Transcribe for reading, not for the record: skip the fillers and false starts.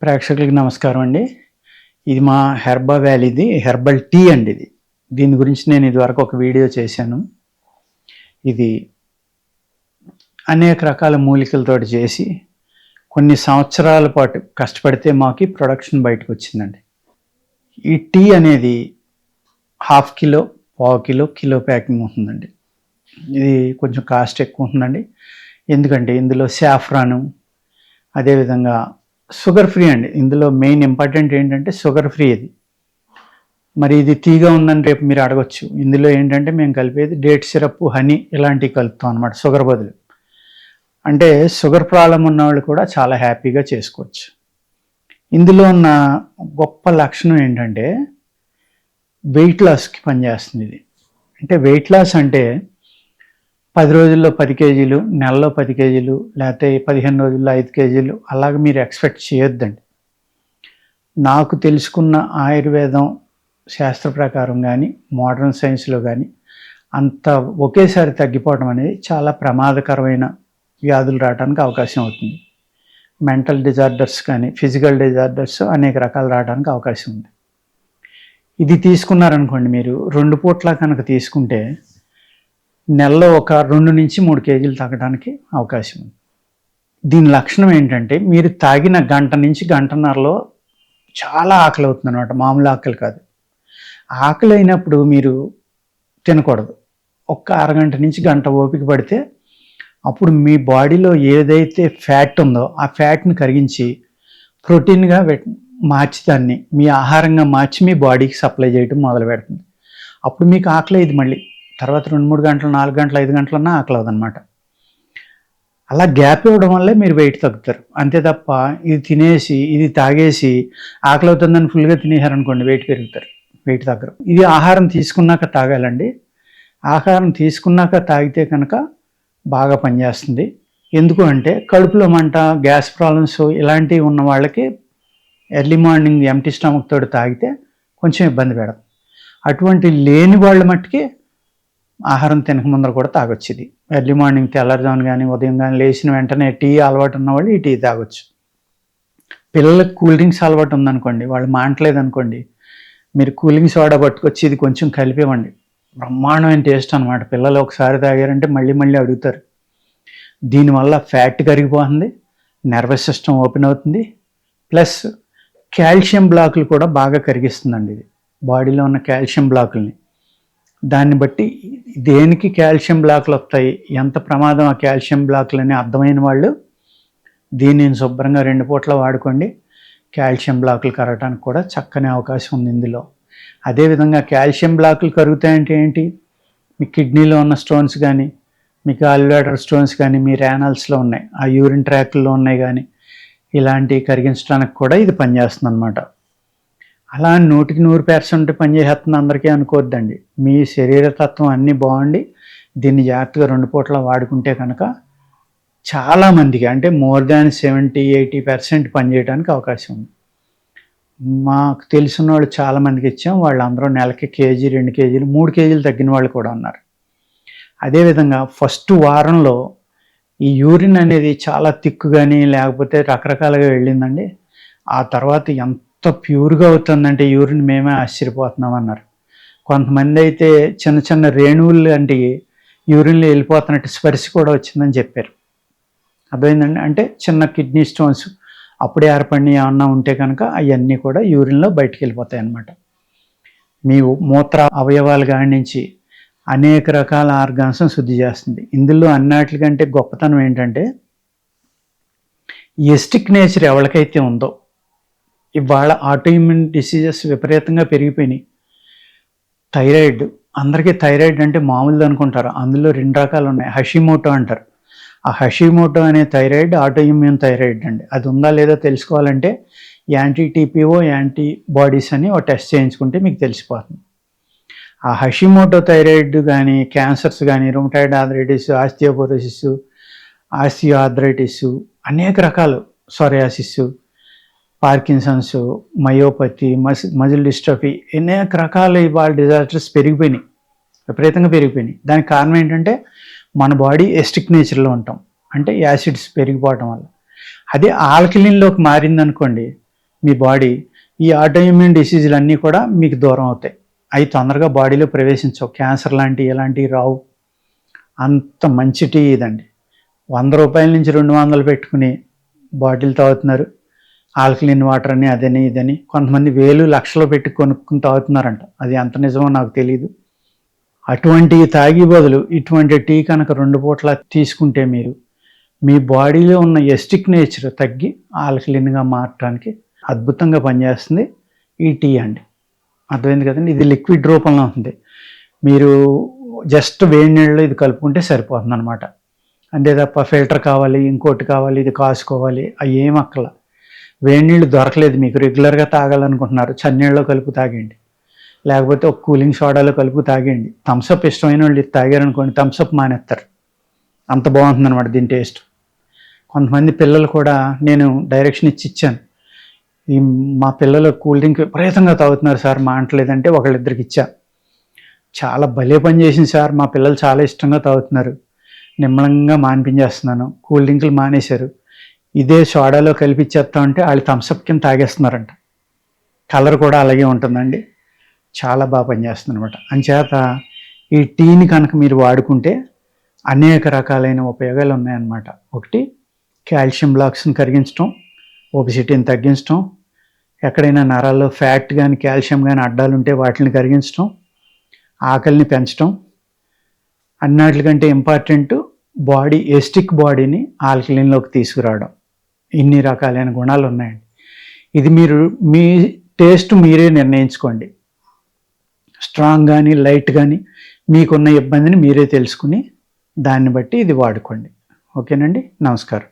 ప్రేక్షకులకి నమస్కారం అండి. ఇది మా హెర్బా వ్యాలీది హెర్బల్ టీ అండి ఇది. దీని గురించి నేను ఇదివరకు ఒక వీడియో చేశాను. ఇది అనేక రకాల మూలికలతోటి చేసి కొన్ని సంవత్సరాల పాటు కష్టపడితే మాకు ప్రొడక్షన్ బయటకు వచ్చిందండి. ఈ టీ అనేది ½ కిలో, పావు కిలో, కిలో ప్యాకింగ్ ఉంటుందండి. ఇది కొంచెం కాస్ట్ ఎక్కువ ఉంటుందండి. ఎందుకంటే ఇందులో సాఫ్రాను, అదేవిధంగా షుగర్ ఫ్రీ అండి. ఇందులో మెయిన్ ఇంపార్టెంట్ ఏంటంటే షుగర్ ఫ్రీ ఇది. మరి ఇది టీగా ఉందని రేపు మీరు అడగొచ్చు. ఇందులో ఏంటంటే మేము కలిపేది డేట్ సిరప్, హనీ ఇలాంటివి కలుపుతాం అనమాట షుగర్ బదులు. అంటే షుగర్ ప్రాబ్లం ఉన్న వాళ్ళు కూడా చాలా హ్యాపీగా చేసుకోవచ్చు. ఇందులో ఉన్న గొప్ప లక్షణం ఏంటంటే వెయిట్ లాస్కి పనిచేస్తుంది ఇది. అంటే వెయిట్ లాస్ అంటే 10 రోజుల్లో 10 కేజీలు, నెలలో 10 కేజీలు, లేకపోతే 15 రోజుల్లో 5 కేజీలు అలాగ మీరు ఎక్స్పెక్ట్ చేయొద్దండి. నాకు తెలుసుకున్న ఆయుర్వేదం శాస్త్ర ప్రకారం కానీ, మోడర్న్ సైన్స్లో కానీ అంత ఒకేసారి తగ్గిపోవడం అనేది చాలా ప్రమాదకరమైన వ్యాధులు రావడానికి అవకాశం అవుతుంది. మెంటల్ డిజార్డర్స్ కానీ, ఫిజికల్ డిజార్డర్స్ అనేక రకాలు రావడానికి అవకాశం ఉంది. ఇది తీసుకున్నారనుకోండి, మీరు 2 పూట్ల కనుక తీసుకుంటే నెలలో ఒక 2 నుంచి 3 కేజీలు తగ్గడానికి అవకాశం ఉంది. దీని లక్షణం ఏంటంటే మీరు తాగిన గంట నుంచి గంటన్నరలో చాలా ఆకలి అవుతుంది అనమాట. మామూలు ఆకలి కాదు. ఆకలి అయినప్పుడు మీరు తినకూడదు. ఒక్క అరగంట నుంచి గంట ఓపిక పడితే అప్పుడు మీ బాడీలో ఏదైతే ఫ్యాట్ ఉందో ఆ ఫ్యాట్ని కరిగించి ప్రోటీన్గా మార్చి దాన్ని మీ ఆహారంగా మార్చి మీ బాడీకి సప్లై చేయడం మొదలు పెడుతుంది. అప్పుడు మీకు ఆకలి ఇది మళ్ళీ తర్వాత 2-3 గంటలు, 4 గంటలు, 5 గంటలన్నా ఆకలి అవదనమాట. అలా గ్యాప్ ఇవ్వడం వల్లే మీరు వెయిట్ తగ్గుతారు. అంతే తప్ప ఇది తినేసి ఇది తాగేసి ఆకలి అవుతుందని ఫుల్గా తినేసారనుకోండి వెయిట్ పెరుగుతారు, వెయిట్ తగ్గరు. ఇది ఆహారం తీసుకున్నాక తాగాలండి. ఆహారం తీసుకున్నాక తాగితే కనుక బాగా పనిచేస్తుంది. ఎందుకు అంటే కడుపులో మంట, గ్యాస్ ప్రాబ్లమ్స్ ఇలాంటివి ఉన్న వాళ్ళకి ఎర్లీ మార్నింగ్ ఎంటీ స్టమక్ తోటి తాగితే కొంచెం ఇబ్బంది పెడతాం. అటువంటి లేని వాళ్ళ మట్టుకి ఆహారం తినక ముందర కూడా తాగొచ్చు. ఇది ఎర్లీ మార్నింగ్ తెల్లారుజామున కానీ ఉదయం కానీ లేచిన వెంటనే టీ అలవాటు ఉన్నవాళ్ళు ఈ టీ తాగొచ్చు. పిల్లలకు కూల్ డ్రింక్స్ అలవాటు ఉందనుకోండి, వాళ్ళు మాంటలేదు అనుకోండి, మీరు కూలింగ్ సోడా పట్టుకొచ్చి ఇది కొంచెం కలిపివ్వండి. బ్రహ్మాండమైన టేస్ట్ అనమాట. పిల్లలు ఒకసారి తాగారంటే మళ్ళీ మళ్ళీ అడుగుతారు. దీనివల్ల ఫ్యాట్ కరిగిపోతుంది, నర్వస్ సిస్టమ్ ఓపెన్ అవుతుంది, ప్లస్ కాల్షియం బ్లాకులు కూడా బాగా కరిగిస్తుందండి. ఇది బాడీలో ఉన్న కాల్షియం బ్లాకుల్ని, దాన్ని బట్టి దేనికి కాల్షియం బ్లాకులు వస్తాయి, ఎంత ప్రమాదం ఆ కాల్షియం బ్లాకులు అని అర్థమైన వాళ్ళు దీనిని శుభ్రంగా 2 పూట్ల వాడుకోండి. కాల్షియం బ్లాకులు కరగటానికి కూడా చక్కని అవకాశం ఉంది ఇందులో. అదేవిధంగా కాల్షియం బ్లాకులు కరుగుతాయంటే ఏంటి, మీ కిడ్నీలో ఉన్న స్టోన్స్ కానీ, మీ గాల్బ్లాడర్ స్టోన్స్ కానీ, మీ ర్యానల్స్లో ఉన్నాయి, ఆ యూరిన్ ట్రాక్లో ఉన్నాయి కానీ, ఇలాంటివి కరిగించడానికి కూడా ఇది పనిచేస్తుంది అనమాట. అలా 100కి 100% పనిచేసేస్తుంది అందరికీ అనుకోవద్దండి. మీ శరీర తత్వం అన్నీ బాగుండి దీన్ని జాగ్రత్తగా 2 పూట్ల వాడుకుంటే కనుక చాలామందికి, అంటే మోర్ దాన్ 70-80% పనిచేయడానికి అవకాశం ఉంది. మాకు తెలిసిన వాళ్ళు చాలామందికి ఇచ్చాం. వాళ్ళందరూ నెలకి కేజీ, 2 కేజీలు, 3 కేజీలు తగ్గిన వాళ్ళు కూడా ఉన్నారు. అదేవిధంగా ఫస్ట్ వారంలో ఈ యూరిన్ అనేది చాలా థిక్ కానీ లేకపోతే రకరకాలుగా వెళ్ళిందండి. ఆ తర్వాత ఎంత ప్యూర్గా అవుతుందంటే యూరిన్ మేమే ఆశ్చర్యపోతున్నాం అన్నారు. కొంతమంది అయితే చిన్న చిన్న రేణువులు లాంటి యూరిన్లో వెళ్ళిపోతున్నట్టు స్పర్శ కూడా వచ్చిందని చెప్పారు. అర్థమైందండి. అంటే చిన్న కిడ్నీ స్టోన్స్ అప్పుడే ఏర్పడినవి ఏమన్నా ఉంటే కనుక అవన్నీ కూడా యూరిన్లో బయటికి వెళ్ళిపోతాయి అన్నమాట. మీ మూత్ర అవయవాలు కాడి నుంచి అనేక రకాల ఆర్గాన్స్ను శుద్ధి చేస్తుంది. ఇందులో అన్నిటికంటే గొప్పతనం ఏంటంటే ఎస్టిక్ నేచర్ ఎవరికైతే ఉందో, ఇవాళ ఆటోఇమ్యూన్ డిసీజెస్ విపరీతంగా పెరిగిపోయినాయి. థైరాయిడ్, అందరికీ థైరాయిడ్ అంటే మామూలుది అనుకుంటారు. అందులో 2 రకాలు ఉన్నాయి. హషిమోటో అంటారు. ఆ హషిమోటో అనే థైరాయిడ్ ఆటోఇమ్యూన్ థైరాయిడ్ అండి. అది ఉందా లేదా తెలుసుకోవాలంటే యాంటీ-టీపీఓ యాంటీబాడీస్ అని ఒక టెస్ట్ చేయించుకుంటే మీకు తెలిసిపోతుంది. ఆ హషిమోటో థైరాయిడ్ కానీ, క్యాన్సర్స్ కానీ, rheumatoid arthritis, osteoporosis, osteo arthritis, అనేక రకాలు, psoriasis, Parkinson's, myopathy, muscle dystrophy, అనేక రకాల ఇవాళ డిజార్డర్స్ పెరిగిపోయినాయి, విపరీతంగా పెరిగిపోయినాయి. దానికి కారణం ఏంటంటే మన బాడీ ఎస్టిక్ నేచర్లో ఉంటాం, అంటే యాసిడ్స్ పెరిగిపోవటం వల్ల. అదే ఆల్కలిన్లోకి మారిందనుకోండి, మీ బాడీ ఈ ఆటోఇమ్యూన్ డిసీజులు అన్నీ కూడా మీకు దూరం అవుతాయి. అవి తొందరగా బాడీలో ప్రవేశించవు. క్యాన్సర్ లాంటివి ఇలాంటివి రావు. అంత మంచి టీ ఇదండి. 100 రూపాయల నుంచి 200 పెట్టుకుని బాటిల్ తాగుతున్నారు. ఆల్కలిన్ వాటర్ అని అదని ఇదని కొంతమంది వేలు లక్షలు పెట్టి కొనుక్కుని తాగుతున్నారంట. అది ఎంత నిజమో నాకు తెలియదు. అటువంటి తాగి బదులు ఇటువంటి టీ కనుక 2 పూట్ల తీసుకుంటే మీరు మీ బాడీలో ఉన్న ఎస్టిక్ నేచర్ తగ్గి ఆల్కలిన్గా మారటానికి అద్భుతంగా పనిచేస్తుంది ఈ టీ అండి. అర్థమైంది కదండి. ఇది లిక్విడ్ రూపంలో ఉంది. మీరు జస్ట్ వేడి నీళ్ళలో ఇది కలుపుకుంటే సరిపోతుంది అనమాట. అంతే తప్ప ఫిల్టర్ కావాలి, ఇంకోటి కావాలి, ఇది కాసుకోవాలి, అవి ఏం అక్కల. వేడి నీళ్ళు దొరకలేదు మీకు, రెగ్యులర్గా తాగాలనుకుంటున్నారు, చన్నీళ్ళలో కలుపు తాగండి, లేకపోతే ఒక కూలింగ్ సోడాలో కలుపు తాగండి. థమ్స్అప్ ఇష్టమైన వాళ్ళు ఇది తాగారనుకోండి, థమ్స్అప్ మానేస్తారు. అంత బాగుంటుంది అనమాట దీని టేస్ట్. కొంతమంది పిల్లలు కూడా నేను డైరెక్షన్ ఇచ్చాను, ఈ మా పిల్లలు కూల్ డ్రింక్ విపరీతంగా తాగుతున్నారు సార్ మానట్లేదంటే ఒకళ్ళిద్దరికి ఇచ్చా. చాలా భలే పని చేసింది సార్, మా పిల్లలు చాలా ఇష్టంగా తాగుతున్నారు, నిమ్మలంగా మానిపించేస్తున్నాను, కూల్ డ్రింకులు మానేశారు, ఇదే సోడాలో కలిపిచ్చేస్తామంటే వాళ్ళు థమ్స్అప్ కింద తాగేస్తున్నారంట. కలర్ కూడా అలాగే ఉంటుందండి, చాలా బాగా పనిచేస్తుంది అనమాట. అంచేత ఈ టీని కనుక మీరు వాడుకుంటే అనేక రకాలైన ఉపయోగాలు ఉన్నాయన్నమాట. ఒకటి, కాల్షియం బ్లాక్స్ని కరిగించడం, ఒబిసిటీని తగ్గించడం, ఎక్కడైనా నరాల్లో ఫ్యాట్ కానీ కాల్షియం కానీ అడ్డాలు ఉంటే వాటిని కరిగించడం, ఆకలిని పెంచడం, అన్నిటికంటే ఇంపార్టెంట్ బాడీ ఎస్టిక్ బాడీని ఆల్కలిన్లోకి తీసుకురావడం. ఇన్ని రకాలైన గుణాలు ఉన్నాయండి. ఇది మీరు మీ టేస్ట్ మీరే నిర్ణయించుకోండి. స్ట్రాంగ్ కానీ లైట్ కానీ మీకున్న ఇబ్బందిని మీరే తెలుసుకుని దాన్ని బట్టి ఇది వాడుకోండి. ఓకేనండి, నమస్కారం.